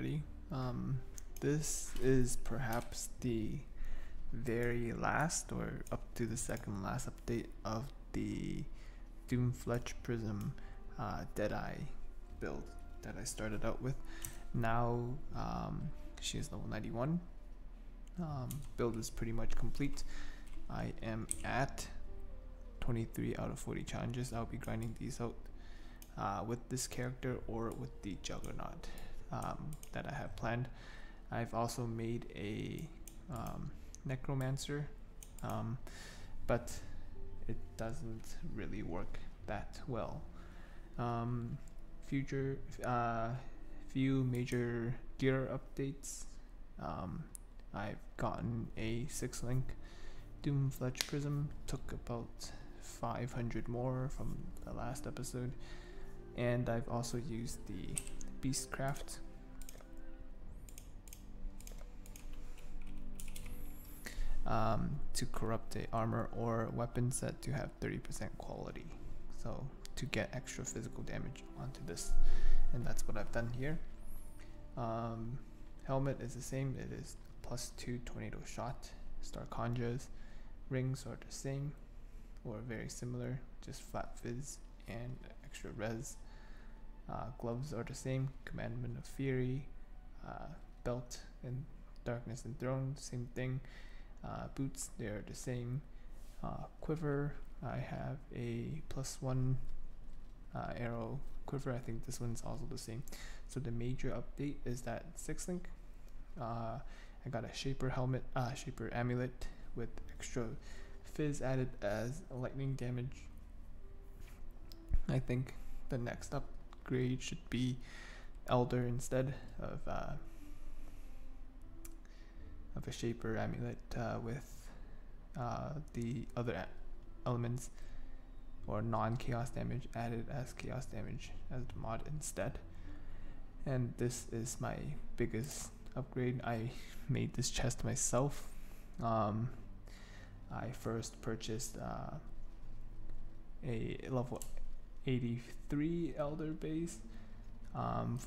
everybody. This is perhaps the very last or up to the second last update of the Doomfletch Prism Deadeye build that I started out with. Now she is level 91. Build is pretty much complete. I am at 23 out of 40 challenges. I'll be grinding these out with this character or with the Juggernaut that I have planned. I've also made a Necromancer, but it doesn't really work that well. Few major gear updates. I've gotten a 6-link Doomfletch Prism, took about 500 more from the last episode, and I've also used the Beastcraft to corrupt a armor or weapon set to have 30% quality, so to get extra physical damage onto this, and that's what I've done here. Helmet is the same, it is +2 tornado shot. Star Conjures rings are the same or very similar, just flat fizz and extra res. Gloves are the same, Commandment of Fury. Belt and Darkness and Throne, same thing. Boots, they're the same. Quiver, I have a +1 arrow quiver. I think this one's also the same. So the major update is that 6-link. I got a Shaper helmet, Shaper amulet with extra fizz added as lightning damage. I think the next upgrade should be Elder instead of a Shaper amulet with the other elements or non-chaos damage added as chaos damage as the mod instead. And this is my biggest upgrade. I made this chest myself. I first purchased a level 83 Elder base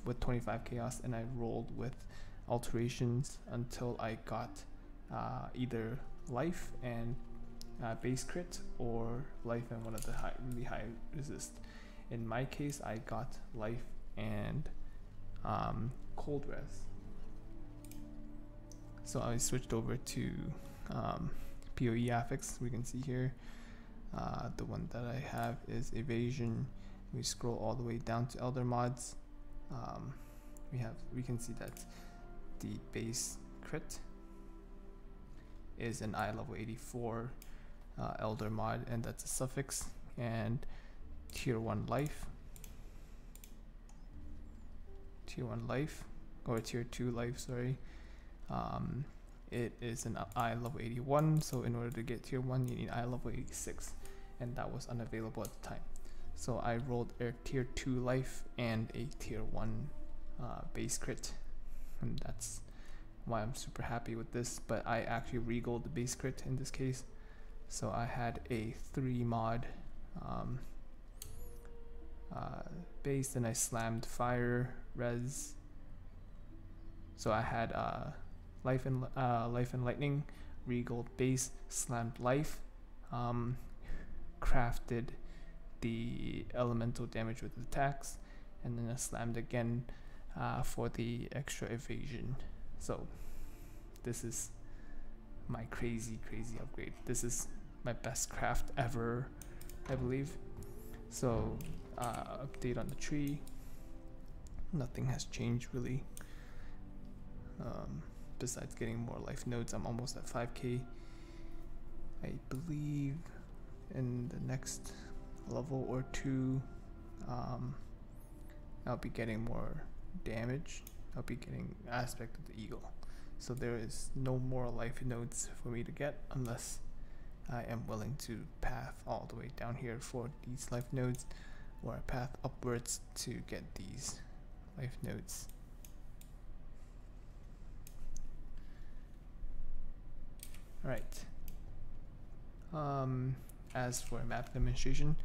with 25 chaos, and I rolled with alterations until I got either life and base crit or life and one of the really high resist. In my case, I got life and cold res. So I switched over to PoE affix. We can see here the one that I have is evasion. We scroll all the way down to elder mods. We can see that the base crit is an I level 84 elder mod, and that's a suffix, and tier 1 life or tier 2 life, sorry. It is an I level 81, so in order to get tier 1 you need I level 86, and that was unavailable at the time. So I rolled a tier 2 life and a tier 1 base crit, and that's why I'm super happy with this. But I actually regold the base crit in this case, so I had a 3 mod base, and I slammed fire res. So I had life and lightning, regold base, slammed life, crafted the elemental damage with attacks, and then I slammed again for the extra evasion. So this is my crazy upgrade. This is my best craft ever, I believe. So update on the tree, nothing has changed really, besides getting more life nodes. I'm almost at 5k. I believe in the next level or 2 I'll be getting more damage. I'll be getting aspect of the eagle, so there is no more life nodes for me to get unless I am willing to path all the way down here for these life nodes, or path upwards to get these life nodes. Alright, as for map demonstration,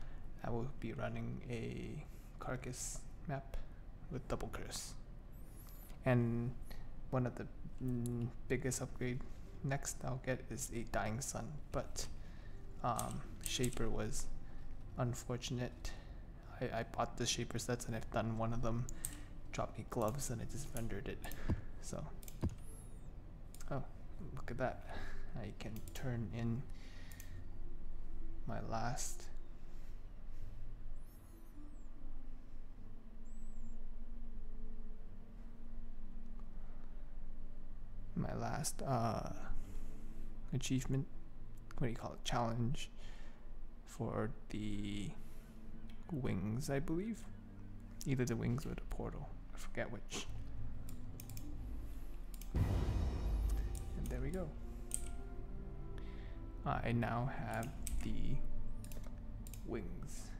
I will be running a carcass map with double curse. And one of the biggest upgrade next I'll get is a Dying Sun, but Shaper was unfortunate. I bought the Shaper sets and I've done one of them, dropped me gloves, and I just rendered it. So, oh, look at that. I can turn in my last achievement, what do you call it, challenge for the wings, I believe. Either the wings or the portal, I forget which. And there we go. I now have the wings.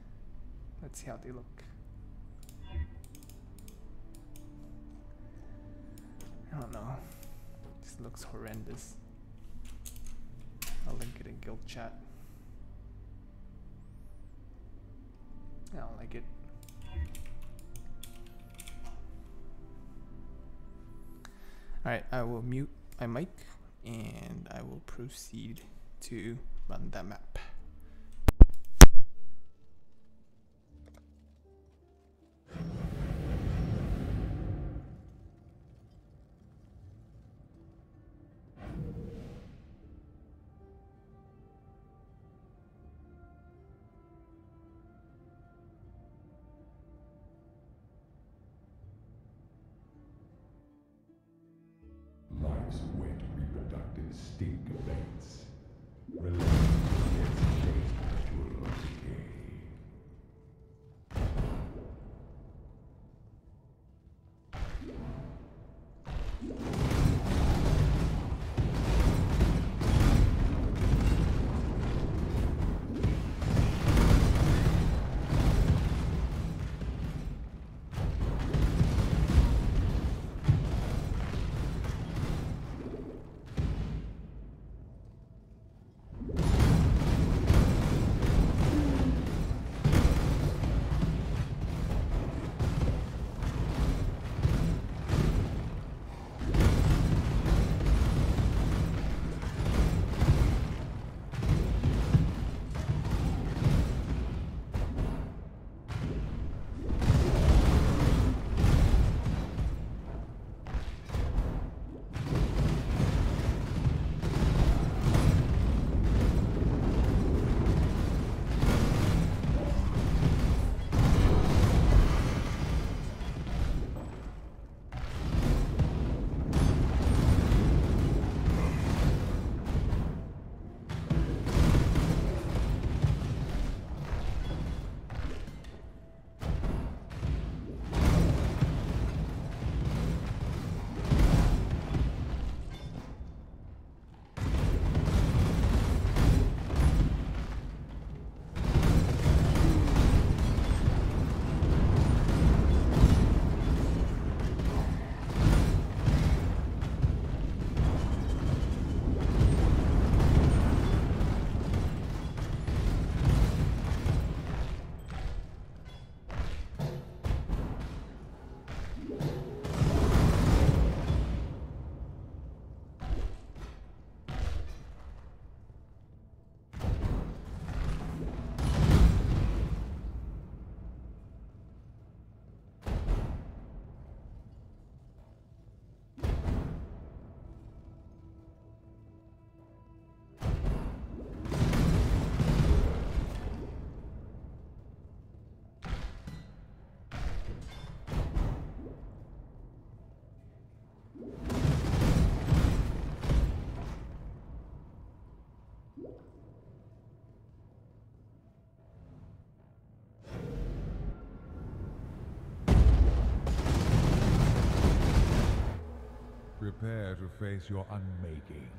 Let's see how they look. I don't know. This looks horrendous. I'll link it in guild chat. I don't like it. Alright, I will mute my mic and I will proceed to run that map. Life's wet reproductive stink events. Relentless natural decay. Prepare to face your unmaking.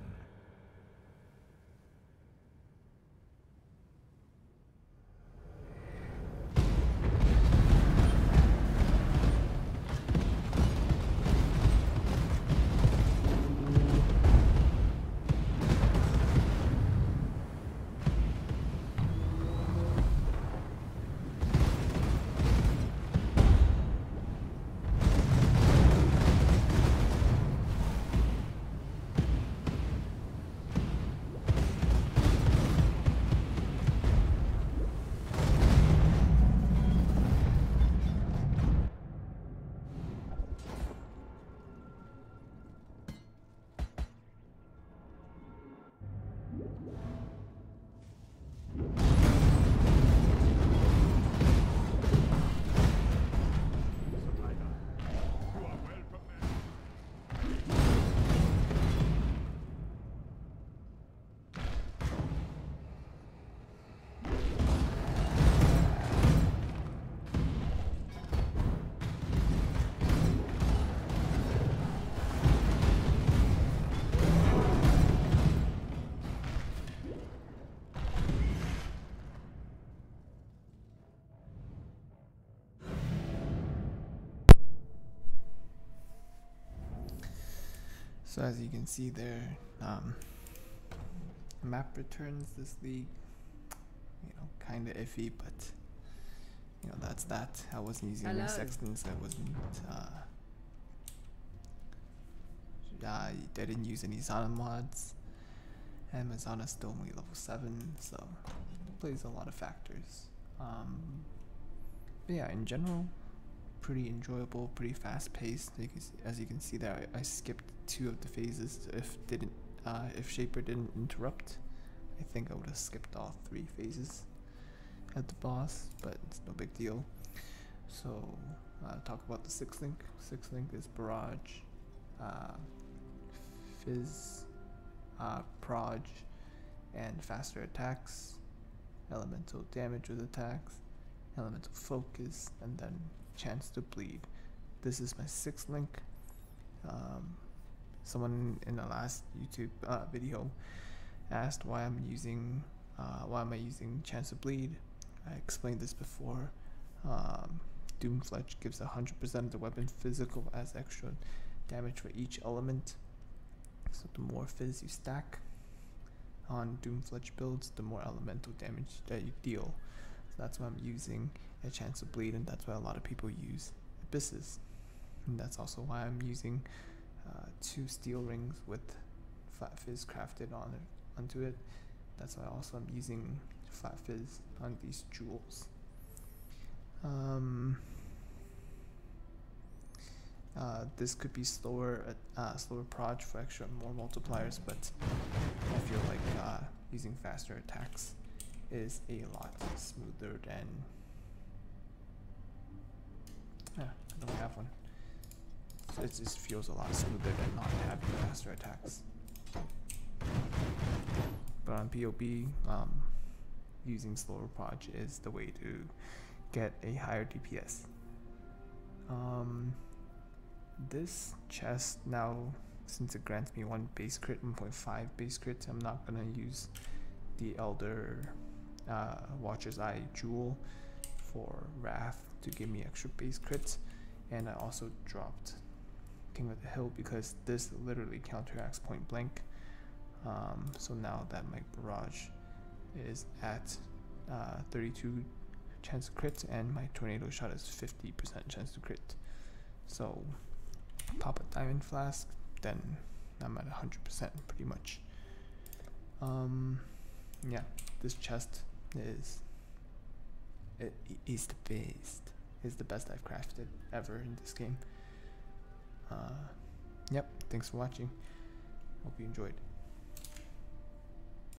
So as you can see there, map returns this league, kind of iffy, but that's that. I wasn't using any sextants. I didn't use any Zana mods, and my Zana's still only level 7, so it plays a lot of factors. But yeah, in general, pretty enjoyable, pretty fast paced. As you can see there, I skipped 2 of the phases. If Shaper didn't interrupt, I think I would have skipped all 3 phases at the boss, but it's no big deal. So talk about the 6th link. 6th link is Barrage, Fizz, Proj, and faster attacks, elemental damage with attacks, elemental focus, and then chance to bleed. This is my 6th link. Someone in the last YouTube video asked why am I using chance to bleed. I explained this before. Doomfletch gives 100% of the weapon physical as extra damage for each element. So the more fizz you stack on Doomfletch builds, the more elemental damage that you deal. So that's why I'm using a chance to bleed, and that's why a lot of people use abysses. And that's also why I'm using 2 steel rings with flat fizz crafted onto it. That's why also I'm using flat fizz on these jewels. This could be slower proj for more multipliers, but I feel like using faster attacks is a lot smoother than. I don't have one. So it just feels a lot smoother than not having faster attacks. But on PoE, using slower proj is the way to get a higher DPS. This chest now, since it grants me 1 base crit, 1.5 base crit, I'm not gonna use the Elder Watcher's Eye Jewel for Wrath to give me extra base crits, and I also dropped King of the Hill because this literally counteracts point blank. So now that my barrage is at 32 chance to crit and my tornado shot is 50% chance to crit. So pop a diamond flask, then I'm at 100% pretty much. Yeah, this chest is the best. It's the best I've crafted ever in this game. Yep, thanks for watching. Hope you enjoyed.